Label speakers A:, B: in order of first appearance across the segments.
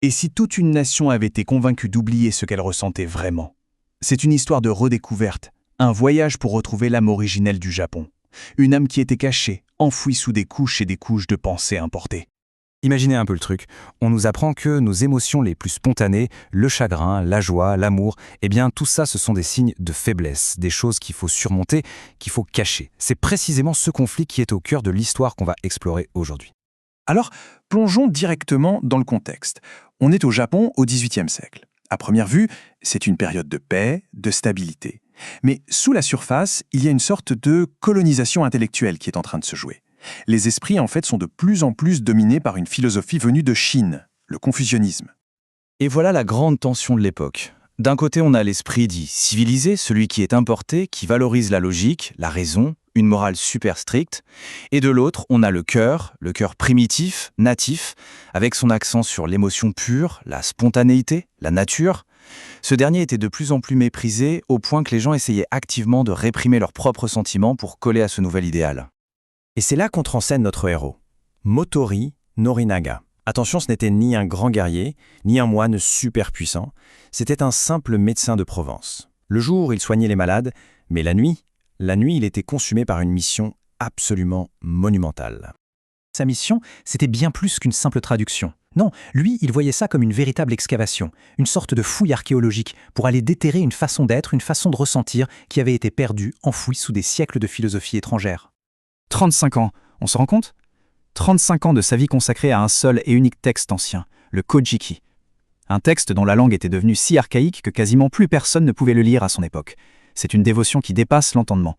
A: Et si toute une nation avait été convaincue d'oublier ce qu'elle ressentait vraiment? C'est une histoire de redécouverte, un voyage pour retrouver l'âme originelle du Japon. Une âme qui était cachée, enfouie sous des couches et des couches de pensées importées.
B: Imaginez un peu le truc. On nous apprend que nos émotions les plus spontanées, le chagrin, la joie, l'amour, eh bien tout ça ce sont des signes de faiblesse, des choses qu'il faut surmonter, qu'il faut cacher. C'est précisément ce conflit qui est au cœur de l'histoire qu'on va explorer aujourd'hui.
C: Alors, plongeons directement dans le contexte. On est au Japon au XVIIIe siècle. À première vue, c'est une période de paix, de stabilité. Mais sous la surface, il y a une sorte de colonisation intellectuelle qui est en train de se jouer. Les esprits, en fait, sont de plus en plus dominés par une philosophie venue de Chine, le confucianisme.
A: Et voilà la grande tension de l'époque. D'un côté, on a l'esprit dit civilisé, celui qui est importé, qui valorise la logique, la raison, une morale super stricte. Et de l'autre, on a le cœur primitif, natif, avec son accent sur l'émotion pure, la spontanéité, la nature. Ce dernier était de plus en plus méprisé, au point que les gens essayaient activement de réprimer leurs propres sentiments pour coller à ce nouvel idéal.
D: Et c'est là qu'entre en scène notre héros, Motori Norinaga. Attention, ce n'était ni un grand guerrier, ni un moine super puissant, c'était un simple médecin de Provence. Le jour, il soignait les malades, mais la nuit, il était consumé par une mission absolument monumentale.
E: Sa mission, c'était bien plus qu'une simple traduction. Non, lui, il voyait ça comme une véritable excavation, une sorte de fouille archéologique pour aller déterrer une façon d'être, une façon de ressentir qui avait été perdue, enfouie sous des siècles de philosophie étrangère.
A: 35 ans, on se rend compte? 35 ans de sa vie consacrée à un seul et unique texte ancien, le Kojiki. Un texte dont la langue était devenue si archaïque que quasiment plus personne ne pouvait le lire à son époque. C'est une dévotion qui dépasse l'entendement.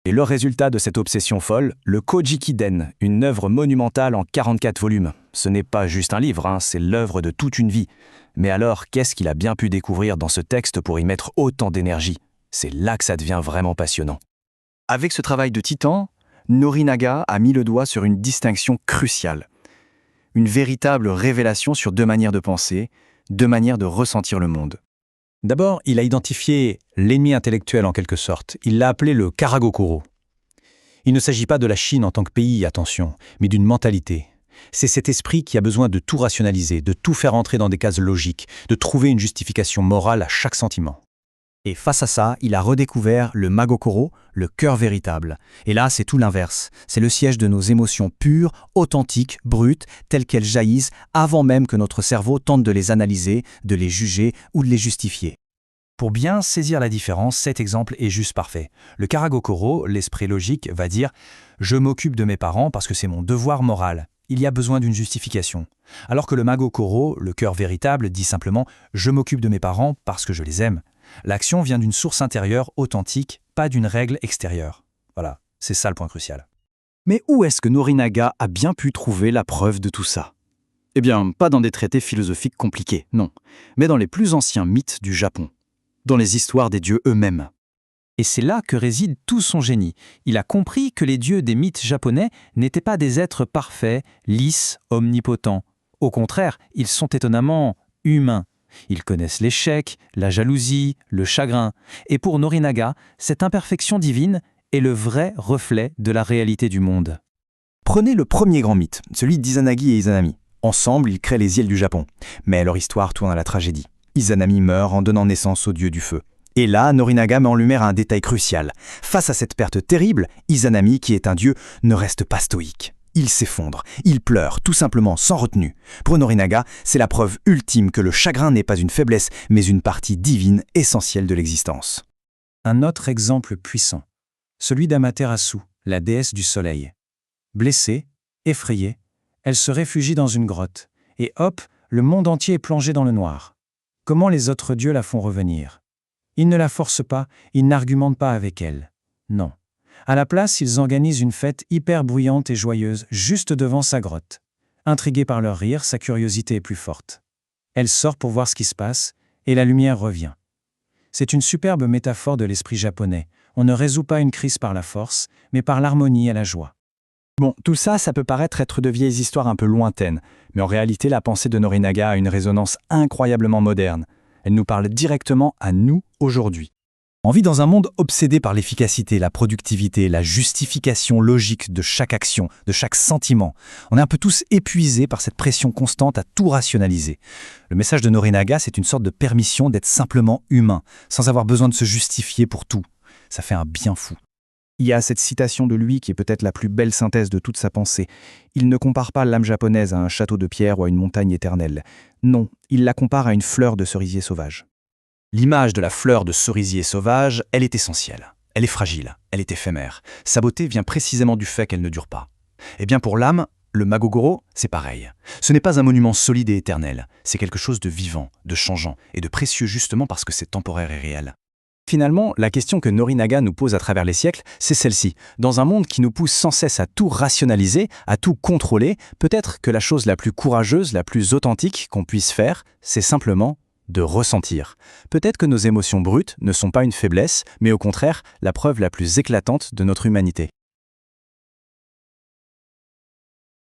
D: Et le résultat de cette obsession folle, le Kojiki-den, une œuvre monumentale en 44 volumes. Ce n'est pas juste un livre, c'est l'œuvre de toute une vie. Mais alors, qu'est-ce qu'il a bien pu découvrir dans ce texte pour y mettre autant d'énergie? C'est là que ça devient vraiment passionnant.
A: Avec ce travail de titan, Norinaga a mis le doigt sur une distinction cruciale. Une véritable révélation sur deux manières de penser, deux manières de ressentir le monde.
E: D'abord, il a identifié l'ennemi intellectuel en quelque sorte. Il l'a appelé le Karagokuro. Il ne s'agit pas de la Chine en tant que pays, attention, mais d'une mentalité. C'est cet esprit qui a besoin de tout rationaliser, de tout faire entrer dans des cases logiques, de trouver une justification morale à chaque sentiment.
D: Et face à ça, il a redécouvert le Magokoro, le cœur véritable. Et là, c'est tout l'inverse. C'est le siège de nos émotions pures, authentiques, brutes, telles qu'elles jaillissent avant même que notre cerveau tente de les analyser, de les juger ou de les justifier.
E: Pour bien saisir la différence, cet exemple est juste parfait. Le Karagokoro, l'esprit logique, va dire « Je m'occupe de mes parents parce que c'est mon devoir moral. Il y a besoin d'une justification. » Alors que le Magokoro, le cœur véritable, dit simplement « Je m'occupe de mes parents parce que je les aime. » L'action vient d'une source intérieure authentique, pas d'une règle extérieure. Voilà, c'est ça le point crucial.
A: Mais où est-ce que Norinaga a bien pu trouver la preuve de tout ça? Eh bien, pas dans des traités philosophiques compliqués, non, mais dans les plus anciens mythes du Japon, dans les histoires des dieux eux-mêmes.
E: Et c'est là que réside tout son génie. Il a compris que les dieux des mythes japonais n'étaient pas des êtres parfaits, lisses, omnipotents. Au contraire, ils sont étonnamment humains. Ils connaissent l'échec, la jalousie, le chagrin. Et pour Norinaga, cette imperfection divine est le vrai reflet de la réalité du monde.
D: Prenez le premier grand mythe, celui d'Izanagi et Izanami. Ensemble, ils créent les îles du Japon. Mais leur histoire tourne à la tragédie. Izanami meurt en donnant naissance au dieu du feu. Et là, Norinaga met en lumière un détail crucial. Face à cette perte terrible, Izanami, qui est un dieu, ne reste pas stoïque. Il s'effondre, il pleure, tout simplement, sans retenue. Pour Norinaga, c'est la preuve ultime que le chagrin n'est pas une faiblesse, mais une partie divine essentielle de l'existence.
E: Un autre exemple puissant, celui d'Amaterasu, la déesse du soleil. Blessée, effrayée, elle se réfugie dans une grotte, et hop, le monde entier est plongé dans le noir. Comment les autres dieux la font revenir? Ils ne la forcent pas, ils n'argumentent pas avec elle. Non. À la place, ils organisent une fête hyper bruyante et joyeuse juste devant sa grotte. Intriguée par leur rire, sa curiosité est plus forte. Elle sort pour voir ce qui se passe, et la lumière revient. C'est une superbe métaphore de l'esprit japonais. On ne résout pas une crise par la force, mais par l'harmonie et la joie.
D: Bon, tout ça, ça peut paraître être de vieilles histoires un peu lointaines, mais en réalité, la pensée de Norinaga a une résonance incroyablement moderne. Elle nous parle directement à nous aujourd'hui. On vit dans un monde obsédé par l'efficacité, la productivité, la justification logique de chaque action, de chaque sentiment. On est un peu tous épuisés par cette pression constante à tout rationaliser. Le message de Norinaga, c'est une sorte de permission d'être simplement humain, sans avoir besoin de se justifier pour tout. Ça fait un bien fou. Il y a cette citation de lui qui est peut-être la plus belle synthèse de toute sa pensée. Il ne compare pas l'âme japonaise à un château de pierre ou à une montagne éternelle. Non, il la compare à une fleur de cerisier sauvage. L'image de la fleur de cerisier sauvage, elle est essentielle. Elle est fragile, elle est éphémère. Sa beauté vient précisément du fait qu'elle ne dure pas. Eh bien pour l'âme, le Magogoro, c'est pareil. Ce n'est pas un monument solide et éternel, c'est quelque chose de vivant, de changeant et de précieux justement parce que c'est temporaire et réel. Finalement, la question que Norinaga nous pose à travers les siècles, c'est celle-ci. Dans un monde qui nous pousse sans cesse à tout rationaliser, à tout contrôler, peut-être que la chose la plus courageuse, la plus authentique qu'on puisse faire, c'est simplement de ressentir. Peut-être que nos émotions brutes ne sont pas une faiblesse, mais au contraire, la preuve la plus éclatante de notre humanité.